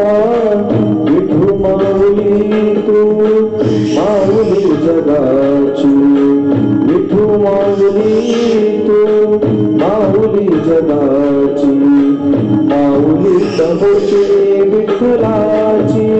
विठू माऊली तू माऊली जगाची विठू माऊली तू माऊली जगाची माऊली तमोची विठ्ठलाची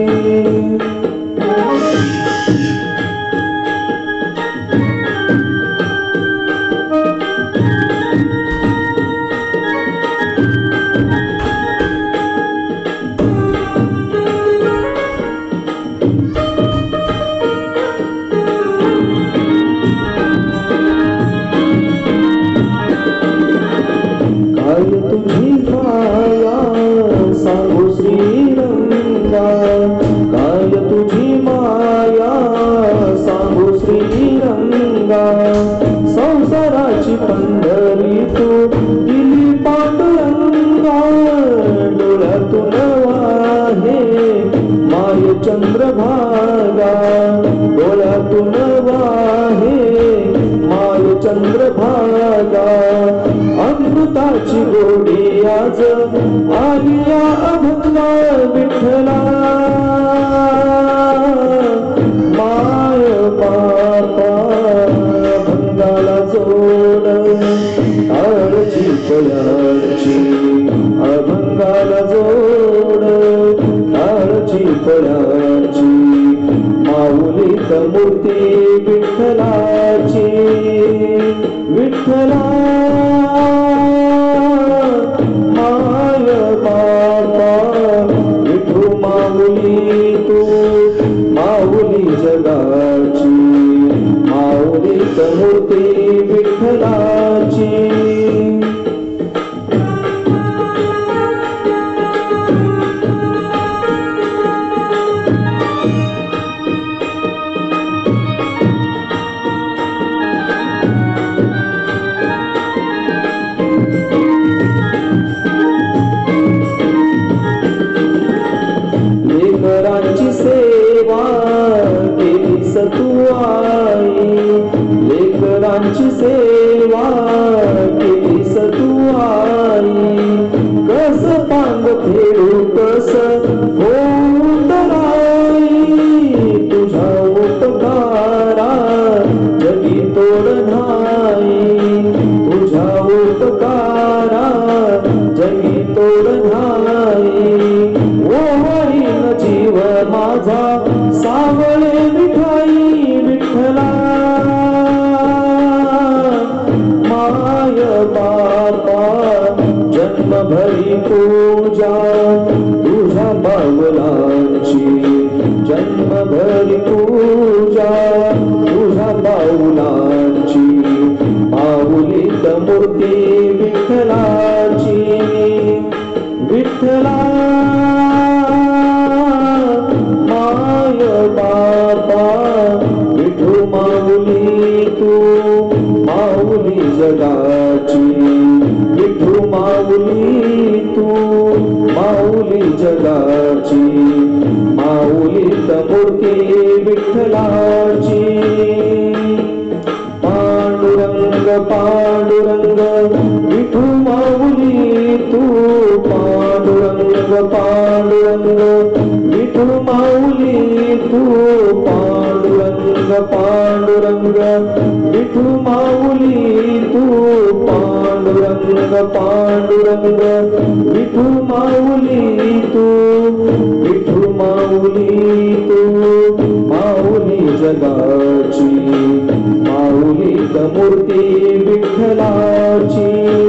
तुझी माया सांगू श्रीरंगा काय तुझी माया सांगू श्रीरंगा संसाराची पंढरी तू दिली पांडुरंगा डोळ्यातून वाहे माय चंद्रभागा डोळ्यातून वाहे माय चंद्रभागा अमृताची गोडी आज आलिया अभंगा विठ्ठला माय बापा अभंगाला जोड आळची पयाची अभंगाला जोड आळची पयाची माऊली मूर्ती विठ्ठलाची विठ्ठला माय बापा विठू माऊली तू माऊली जगाची माऊली मूर्ती विठ्ठलाची लेकरांची सेवा केलीस तू आई लेकरांची सेवा केलीस तू आई कस पांग फेडू कस होत नाही तुझ्या उपकारा जगी तोड नाही तुझ्या उपकारा जगी तोड नाही जीव माझा सावळे मिठाई विठ्ठला माय बापा जन्मभरी पूजा तुझ्या बाऊलांची जन्मभरी पूजा तुझ्या बाऊलांची माऊली मूर्ती विठ्ठलाची विठ्ठला बापा विठू माऊली तू माऊली जगाची विठू माऊली तू माऊली जगाची माऊली मूर्ती विठ्ठलाची पांडुरंग पांडुरंग विठू माऊली तू पांडुरंग पांडुरंग विठू माऊली तू पांडुरंग पांडुरंग विठू माऊली तू पांडुरंग पांडुरंग विठू माऊली तू विठू माऊली तू माऊली जगाची माऊली मूर्ती विठ्ठलाची